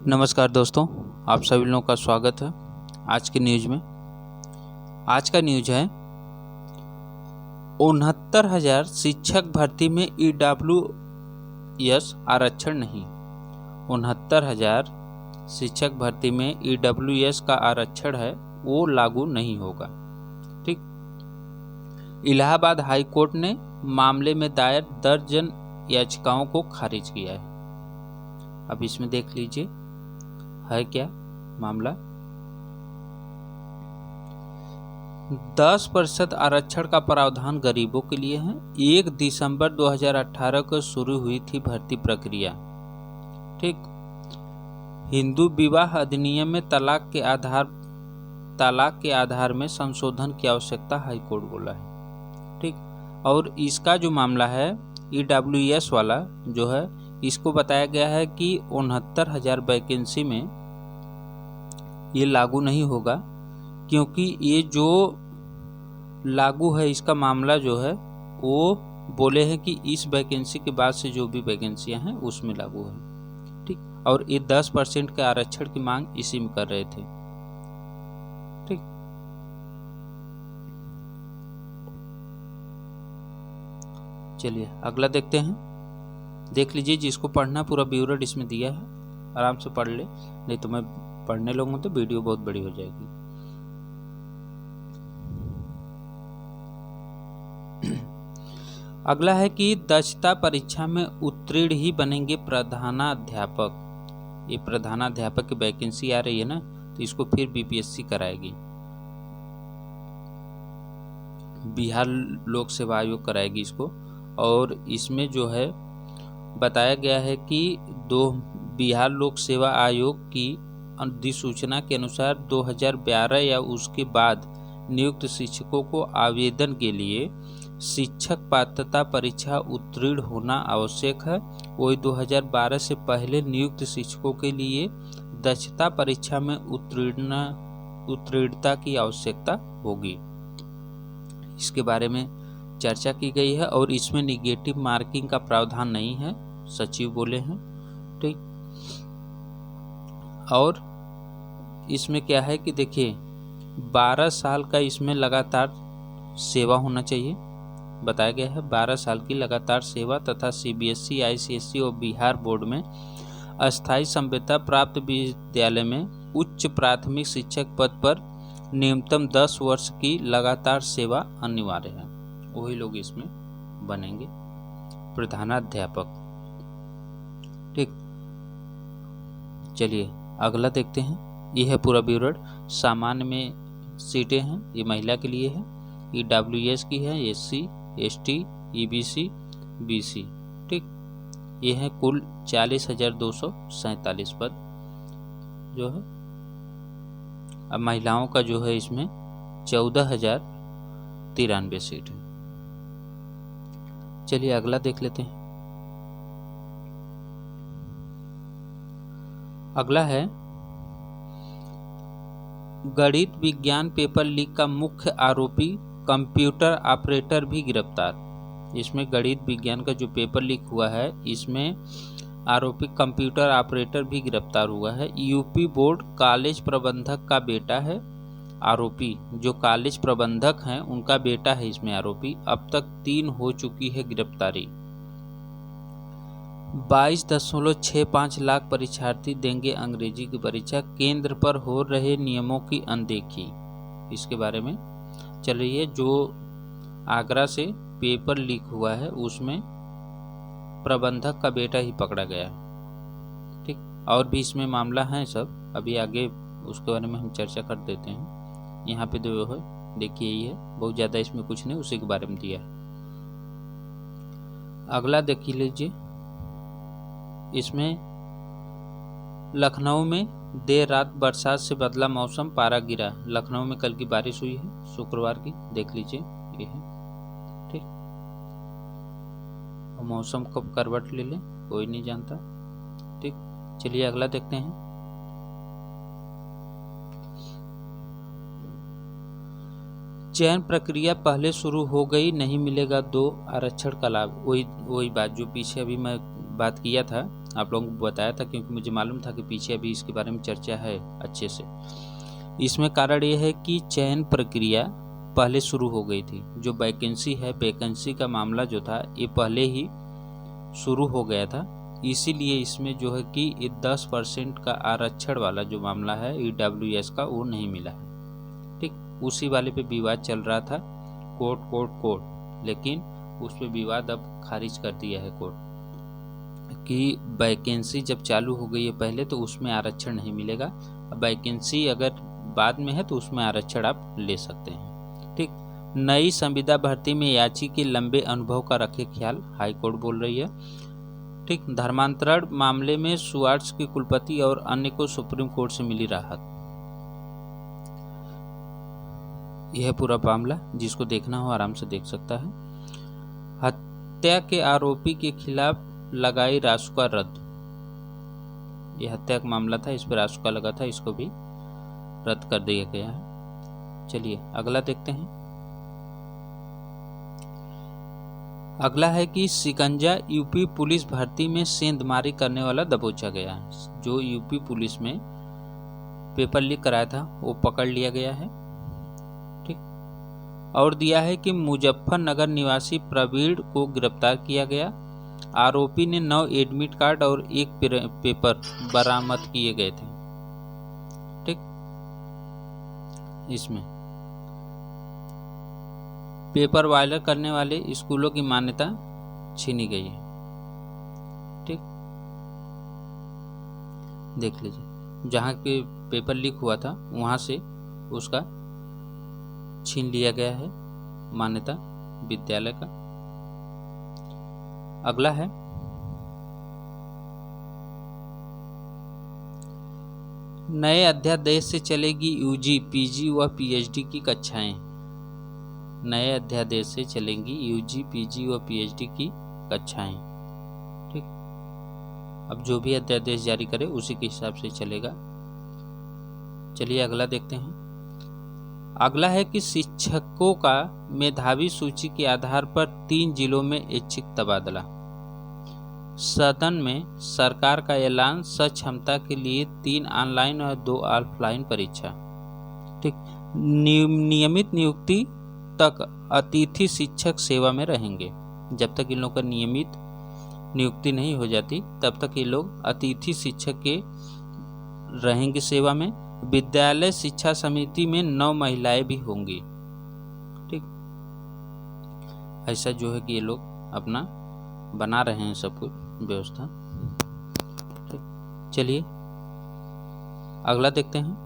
नमस्कार दोस्तों, आप सभी लोगों का स्वागत है आज के न्यूज में। आज का न्यूज है 69,000 शिक्षक भर्ती में EWS आरक्षण नहीं। 69,000 शिक्षक भर्ती में EWS का आरक्षण है वो लागू नहीं होगा। ठीक। इलाहाबाद हाई कोर्ट ने मामले में दायर दर्जन याचिकाओं को खारिज किया है। अब इसमें देख लीजिए है क्या मामला। 10% आरक्षण का प्रावधान गरीबों के लिए है। 1 दिसंबर 2018 को शुरू हुई थी भर्ती प्रक्रिया। ठीक। हिंदू विवाह अधिनियम में तलाक के आधार में संशोधन की आवश्यकता हाईकोर्ट बोला है। ठीक। और इसका जो मामला है EWS वाला जो है, इसको बताया गया है कि 69,000 वैकेंसी में ये लागू नहीं होगा, क्योंकि ये जो लागू है इसका मामला जो है वो बोले हैं कि इस वैकेंसी के बाद से जो भी वैकेंसियां हैं उसमें लागू है। ठीक। और ये 10% के आरक्षण की मांग इसी में कर रहे थे। ठीक। चलिए अगला देखते हैं। देख लीजिए, जिसको पढ़ना पूरा ब्यूरो इसमें दिया है, आराम से पढ़ ले, नहीं तो मैं पढ़ने लगूंगा तो वीडियो बहुत बड़ी हो जाएगी। अगला है कि दक्षता परीक्षा में उत्तीर्ण ही बनेंगे प्रधानाध्यापक। ये प्रधानाध्यापक की वैकेंसी आ रही है ना, तो इसको फिर BPSC कराएगी, बिहार लोक सेवा आयोग कराएगी इसको। और इसमें जो है बताया गया है कि बिहार लोक सेवा आयोग की अधिसूचना के अनुसार 2012 या उसके बाद नियुक्त शिक्षकों को आवेदन के लिए शिक्षक पात्रता परीक्षा उत्तीर्ण होना आवश्यक है। वही 2012 से पहले नियुक्त शिक्षकों के लिए दक्षता परीक्षा में उत्तीर्णता की आवश्यकता होगी। इसके बारे में चर्चा की गई है और इसमें निगेटिव मार्किंग का प्रावधान नहीं है, सचिव बोले हैं। ठीक। और इसमें क्या है कि देखिए 12 साल का इसमें लगातार सेवा होना चाहिए, बताया गया है 12 साल की लगातार सेवा, तथा CBSE, ICSE और बिहार बोर्ड में अस्थायी संविदा प्राप्त विद्यालय में उच्च प्राथमिक शिक्षक पद पर न्यूनतम 10 वर्ष की लगातार सेवा अनिवार्य है। वही लोग इसमें बनेंगे प्रधानाध्यापक। ठीक। चलिए अगला देखते हैं। यह है पूरा ब्यूरो। सामान्य में सीटें हैं, ये महिला के लिए है, EWS की है, SC, ST, EBC, BC। ठीक। ये है कुल 40,247 पद जो है। अब महिलाओं का जो है इसमें 14,093 सीट है। चलिए अगला देख लेते हैं। अगला है गणित विज्ञान पेपर लीक का मुख्य आरोपी कंप्यूटर ऑपरेटर भी गिरफ्तार। इसमें गणित विज्ञान का जो पेपर लीक हुआ है इसमें आरोपी कंप्यूटर ऑपरेटर भी गिरफ्तार हुआ है। यूपी बोर्ड कॉलेज प्रबंधक का बेटा है आरोपी। जो कॉलेज प्रबंधक हैं उनका बेटा है इसमें आरोपी। अब तक 3 हो चुकी है गिरफ्तारी। 22.65 लाख परीक्षार्थी देंगे अंग्रेजी की परीक्षा, केंद्र पर हो रहे नियमों की अनदेखी। इसके बारे में चल रही है। जो आगरा से पेपर लीक हुआ है उसमें प्रबंधक का बेटा ही पकड़ा गया। ठीक। और भी इसमें मामला है सब, अभी आगे उसके बारे में हम चर्चा कर देते हैं। यहाँ पे जो है देखिए यही है, बहुत ज़्यादा इसमें कुछ नहीं, उसी के बारे में दिया है। अगला देख लीजिए। इसमें लखनऊ में देर रात बरसात से बदला मौसम, पारा गिरा। लखनऊ में कल की बारिश हुई है शुक्रवार की, देख लीजिए ये है। ठीक। मौसम कब करवट ले ले कोई नहीं जानता। ठीक। चलिए अगला देखते हैं। चयन प्रक्रिया पहले शुरू हो गई, नहीं मिलेगा 2 आरक्षण का लाभ। वही बात जो पीछे अभी मैं बात किया था, आप लोगों को बताया था, क्योंकि मुझे मालूम था कि पीछे अभी इसके बारे में चर्चा है अच्छे से। इसमें कारण ये है कि चयन प्रक्रिया पहले शुरू हो गई थी। जो वैकेंसी है, वैकेंसी का मामला जो था ये पहले ही शुरू हो गया था, इसीलिए इसमें जो है कि ये 10% का आरक्षण वाला जो मामला है EWS का, वो नहीं मिला है। ठीक, उसी वाले पे विवाद चल रहा था, कोर्ट, लेकिन उस पे विवाद अब खारिज कर दिया है कोर्ट कि वैकेंसी जब चालू हो गई है पहले, तो उसमें आरक्षण नहीं मिलेगा। अब वैकेंसी अगर बाद में है तो उसमें आरक्षण आप ले सकते हैं। ठीक, नई संविदा भर्ती में याची के लंबे अनुभव का रखे ख्याल, हाई कोर्ट बोल रही है। ठीक, धर्मांतरण मामले में सुआर्ट्स के कुलपति और अन्य को सुप्रीम कोर्ट से मिली राहत। यह पूरा मामला जिसको देखना हो आराम से देख सकता है। हत्या के आरोपी के खिलाफ लगाई रासुका रद्द। यह हत्या का मामला था, इस पर रासुका लगा था, इसको भी रद्द कर दिया गया है। चलिए अगला देखते हैं। अगला है कि शिकंजा यूपी पुलिस भर्ती में सेंधमारी करने वाला दबोचा गया। जो यूपी पुलिस में पेपर लीक कराया था वो पकड़ लिया गया है। ठीक, और दिया है कि मुजफ्फरनगर निवासी प्रवीण को गिरफ्तार किया गया। आरोपी ने 9 एडमिट कार्ड और 1 पेपर बरामद किए गए थे। ठीक, इसमें पेपर वायलर करने वाले स्कूलों की मान्यता छीनी गई है। ठीक, देख लीजिए, जहां के पेपर लीक हुआ था वहां से उसका छीन लिया गया है मान्यता विद्यालय का। अगला है नए अध्यादेश से चलेगी यूजी, पीजी व पीएचडी की कक्षाएं। नए अध्यादेश से चलेंगी यूजी, पीजी व पीएचडी की कक्षाएं। ठीक, अब जो भी अध्यादेश जारी करे उसी के हिसाब से चलेगा। चलिए अगला देखते हैं। अगला है कि शिक्षकों का मेधावी सूची के आधार पर 3 जिलों में ऐच्छिक तबादला। सदन में सरकार का ऐलान, सक्षमता के लिए 3 ऑनलाइन और 2 ऑफलाइन परीक्षा। ठीक, नियमित नियुक्ति तक अतिथि शिक्षक सेवा में रहेंगे। जब तक इन लोग का नियमित नियुक्ति नहीं हो जाती तब तक ये लोग अतिथि शिक्षक के रहेंगे सेवा में। विद्यालय शिक्षा समिति में 9 महिलाएं भी होंगी। ठीक, ऐसा जो है कि ये लोग अपना बना रहे हैं सब कुछ व्यवस्था। ठीक, चलिए अगला देखते हैं।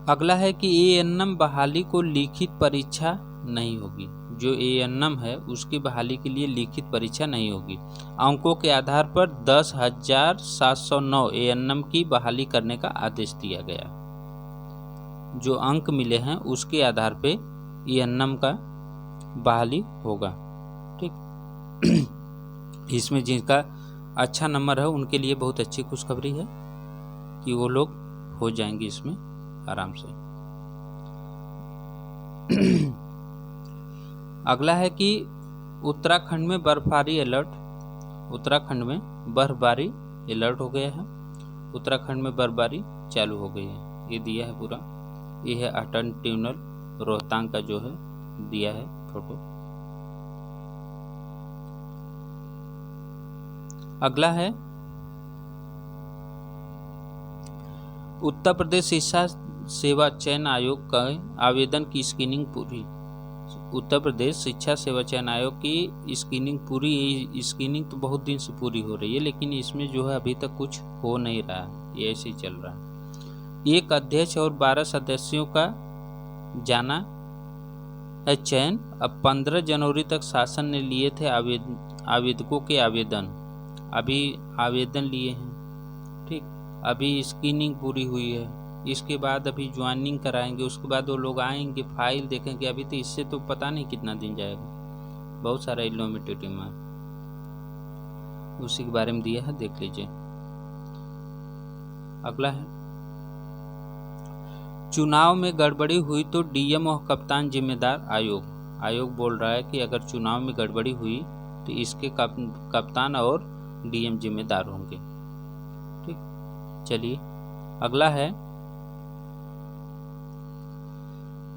अगला है कि एएनएम बहाली को लिखित परीक्षा नहीं होगी। जो एएनएम है उसकी बहाली के लिए लिखित परीक्षा नहीं होगी। अंकों के आधार पर 10,709 एएनएम की बहाली करने का आदेश दिया गया। जो अंक मिले हैं उसके आधार पे एएनएम का बहाली होगा। ठीक, इसमें जिनका अच्छा नंबर है उनके लिए बहुत अच्छी खुशखबरी है कि वो लोग हो जाएंगे इसमें आराम से। अगला है कि उत्तराखंड में बर्फबारी अलर्ट। उत्तराखंड में बर्फबारी अलर्ट हो गया है। उत्तराखंड में बर्फबारी चालू हो गई है। ये दिया है पूरा, ये है अटल टनल रोहतांग का जो है दिया है फोटो। अगला है उत्तर प्रदेश शिक्षा सेवा चयन आयोग का आवेदन की स्क्रीनिंग पूरी। उत्तर प्रदेश शिक्षा सेवा चयन आयोग की स्क्रीनिंग पूरी। स्क्रीनिंग तो बहुत दिन से पूरी हो रही है, लेकिन इसमें जो है अभी तक कुछ हो नहीं रहा, ये ऐसे ही चल रहा है। एक अध्यक्ष और 12 सदस्यों का जाना है चयन। अब 15 जनवरी तक शासन ने लिए थे आवेदकों के आवेदन। अभी आवेदन लिए हैं। ठीक, अभी स्क्रीनिंग पूरी हुई है, इसके बाद अभी ज्वाइनिंग कराएंगे, उसके बाद वो लोग आएंगे, फाइल देखेंगे। अभी तो इससे तो पता नहीं कितना दिन जाएगा। बहुत सारा इनोवेटिव टीम है, उसी के बारे में दिया है, देख लीजिए। अगला है चुनाव में गड़बड़ी हुई तो डीएम और कप्तान जिम्मेदार। आयोग बोल रहा है कि अगर चुनाव में गड़बड़ी हुई तो इसके कप्तान और डीएम जिम्मेदार होंगे। ठीक, चलिए अगला है,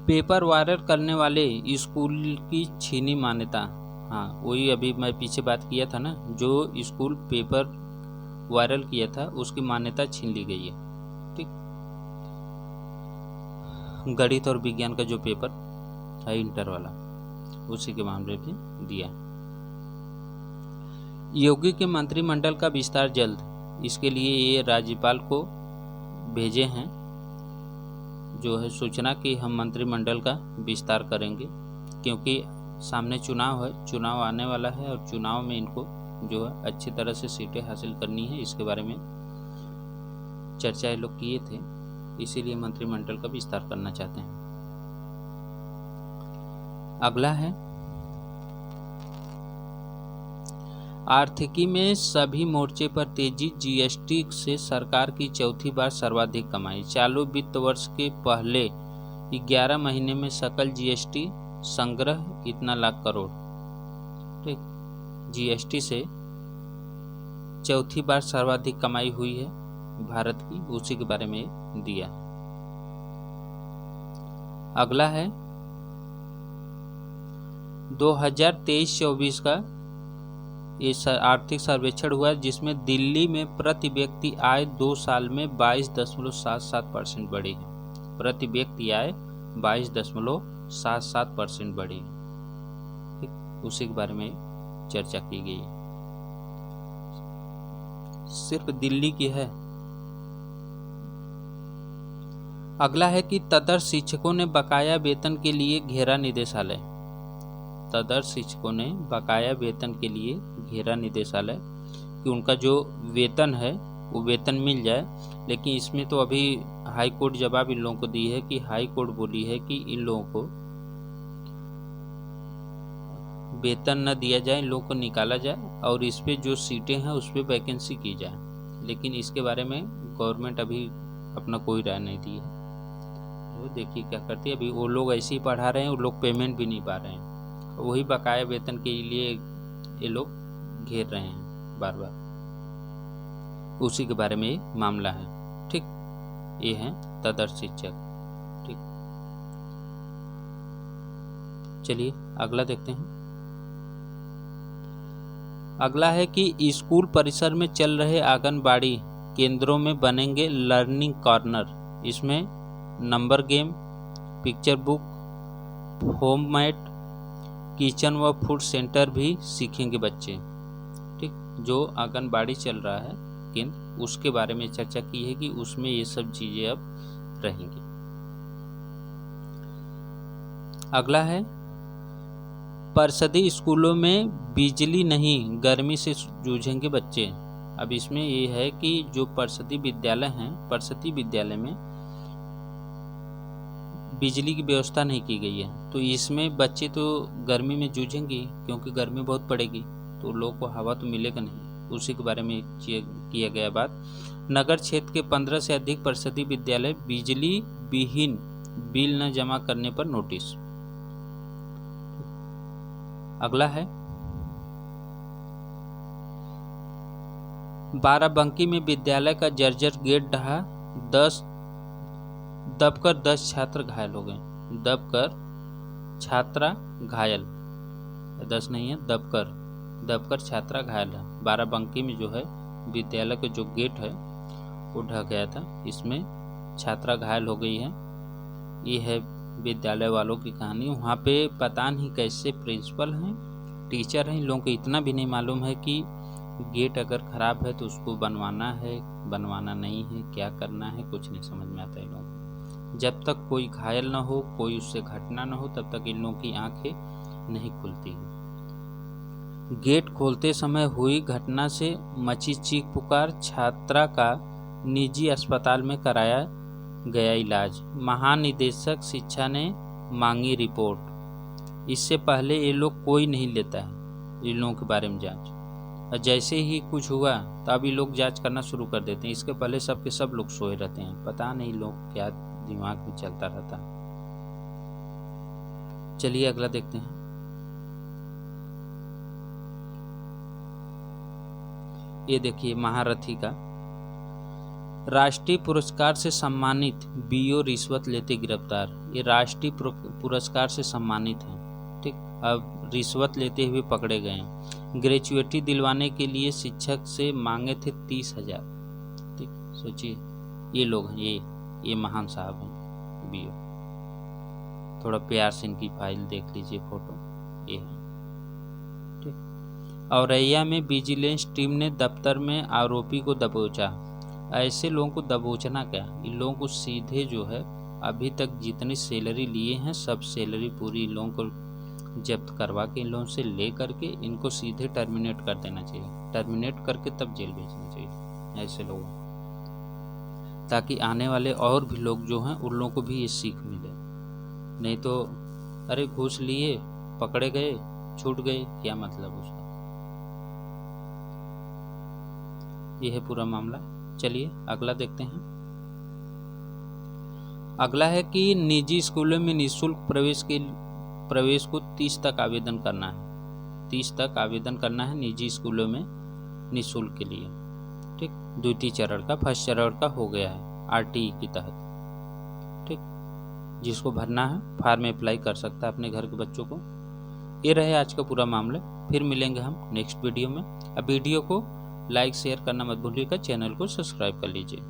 पेपर वायरल करने वाले स्कूल की छीनी मान्यता। हाँ, वही अभी मैं पीछे बात किया था ना, जो स्कूल पेपर वायरल किया था उसकी मान्यता छीन ली गई है। ठीक, गणित और विज्ञान का जो पेपर है इंटर वाला, उसी के मामले में दिया। योगी के मंत्रिमंडल का विस्तार जल्द, इसके लिए ये राज्यपाल को भेजे हैं जो है सूचना कि हम मंत्रिमंडल का विस्तार करेंगे, क्योंकि सामने चुनाव है, चुनाव आने वाला है और चुनाव में इनको जो है अच्छी तरह से सीटें हासिल करनी है। इसके बारे में चर्चा ये लोग किए थे, इसीलिए मंत्रिमंडल का विस्तार करना चाहते हैं। अगला है, आर्थिकी में सभी मोर्चे पर तेजी, जीएसटी से सरकार की चौथी बार सर्वाधिक कमाई। चालू वित्त वर्ष के पहले 11 महीने में सकल जीएसटी संग्रह इतना लाख करोड़। ठीक, जीएसटी से चौथी बार सर्वाधिक कमाई हुई है भारत की, उसी के बारे में दिया। अगला है 2023-24 का ये आर्थिक सर्वेक्षण हुआ है, जिसमें दिल्ली में प्रति व्यक्ति आय 2 साल में 22.77% बढ़ी है। प्रति व्यक्ति आय 22.77% बढ़ी है। ठीक, उसी के बारे में चर्चा की गई। सिर्फ दिल्ली की है। अगला है कि तदर्थ शिक्षकों ने बकाया वेतन के लिए घेरा निदेशालय। तदर्थ शिक्षकों ने बकाया वेतन के लिए घेरा निदेशालय कि उनका जो वेतन है वो वेतन मिल जाए। लेकिन इसमें तो अभी हाई कोर्ट जवाब इन लोगों को दी है कि हाई कोर्ट बोली है कि इन लोगों को वेतन न दिया जाए, इन लोगों को निकाला जाए और इस पे जो सीटें हैं उस पे वैकेंसी की जाए। लेकिन इसके बारे में गवर्नमेंट अभी अपना कोई राय नहीं दी है। तो देखिए क्या करती है। अभी वो लोग ऐसे ही पढ़ा रहे हैं, वो लोग पेमेंट भी नहीं पा रहे हैं, वही बकाया वेतन के लिए ये लोग घेर रहे हैं बार बार। उसी के बारे में मामला है। ठीक, ये है तदर्थ शिक्षक। ठीक, चलिए अगला देखते हैं। अगला है कि स्कूल परिसर में चल रहे आंगनबाड़ी केंद्रों में बनेंगे लर्निंग कॉर्नर। इसमें number game, picture book, home mat, kitchen व फूड सेंटर भी सीखेंगे बच्चे। ठीक, जो आंगनबाड़ी चल रहा है केंद्र, उसके बारे में चर्चा की है कि उसमें ये सब चीजें अब रहेंगी। अगला है, परिषदी स्कूलों में बिजली नहीं, गर्मी से जूझेंगे बच्चे। अब इसमें ये है कि जो परिषदी विद्यालय हैं, परिषदी विद्यालय में बिजली की व्यवस्था नहीं की गई है, तो इसमें बच्चे तो गर्मी में जूझेंगे, क्योंकि गर्मी बहुत पड़ेगी, तो लोगों को हवा तो मिलेगा नहीं। उसी के बारे में किया गया बात। नगर क्षेत्र के 15 से अधिक परिषदी विद्यालय बिजली विहीन बिल न जमा करने पर नोटिस। अगला है, बाराबंकी में विद्यालय का जर्जर गेट ढहा, दबकर 10 छात्र घायल हो गए। दबकर छात्रा घायल, 10 नहीं है, दबकर छात्रा घायल है। बाराबंकी में जो है विद्यालय का जो गेट है वो ढह गया था, इसमें छात्रा घायल हो गई है। ये है विद्यालय वालों की कहानी। वहाँ पे पता नहीं कैसे प्रिंसिपल हैं, टीचर हैं, इन लोगों को इतना भी नहीं मालूम है कि गेट अगर ख़राब है तो उसको बनवाना है, बनवाना नहीं है, क्या करना है, कुछ नहीं समझ में आता इन लोगों को। जब तक कोई घायल ना हो, कोई उससे घटना ना हो, तब तक इन लोगों की आंखें नहीं खुलती हैं। गेट खोलते समय हुई घटना से मची चीख पुकार, छात्रा का निजी अस्पताल में कराया गया इलाज। महानिदेशक शिक्षा ने मांगी रिपोर्ट। इससे पहले ये लोग कोई नहीं लेता है इन लोगों के बारे में जांच, और जैसे ही कुछ हुआ तब ये लोग जांच करना शुरू कर देते हैं। इसके पहले सब के सब लोग सोए रहते हैं, पता नहीं लोग क्या दिमाग में चलता रहता। चलिए अगला देखते हैं। ये देखिए महारथी का, राष्ट्रीय पुरस्कार से सम्मानित बीओ रिश्वत लेते गिरफ्तार। ये राष्ट्रीय पुरस्कार से सम्मानित हैं, ठीक, अब रिश्वत लेते हुए पकड़े गए हैं। ग्रेजुएटी दिलवाने के लिए शिक्षक से मांगे थे 30,000। ठीक, सोचिए ये लोग हैं, ये महान साहब हैं बीओ। थोड़ा प्यार से इनकी फाइल देख लीजिए, फोटो ये है, ठीक। औरैया में विजिलेंस टीम ने दफ्तर में आरोपी को दबोचा। ऐसे लोगों को दबोचना क्या, इन लोगों को सीधे जो है अभी तक जितनी सैलरी लिए हैं सब सैलरी पूरी इन लोगों को जब्त करवा के इन लोगों से ले करके इनको सीधे टर्मिनेट कर देना चाहिए। टर्मिनेट करके तब जेल भेजना चाहिए ऐसे लोगों, ताकि आने वाले और भी लोग जो हैं उन लोगों को भी ये सीख मिले। नहीं तो अरे घूस लिए, पकड़े गए, छूट गए, क्या मतलब उसका। ये है पूरा मामला। चलिए अगला देखते हैं। अगला है कि निजी स्कूलों में निःशुल्क प्रवेश को 30 तक आवेदन करना है। 30 तक आवेदन करना है निजी स्कूलों में निःशुल्क के लिए, ठीक। द्वितीय चरण का, फर्स्ट चरण का हो गया है आरटीई के तहत, ठीक। जिसको भरना है फॉर्म अप्लाई कर सकता है अपने घर के बच्चों को। ये रहे आज का पूरा मामला। फिर मिलेंगे हम नेक्स्ट वीडियो में। अब वीडियो को लाइक शेयर करना मत भूलिएगा, चैनल को सब्सक्राइब कर लीजिए।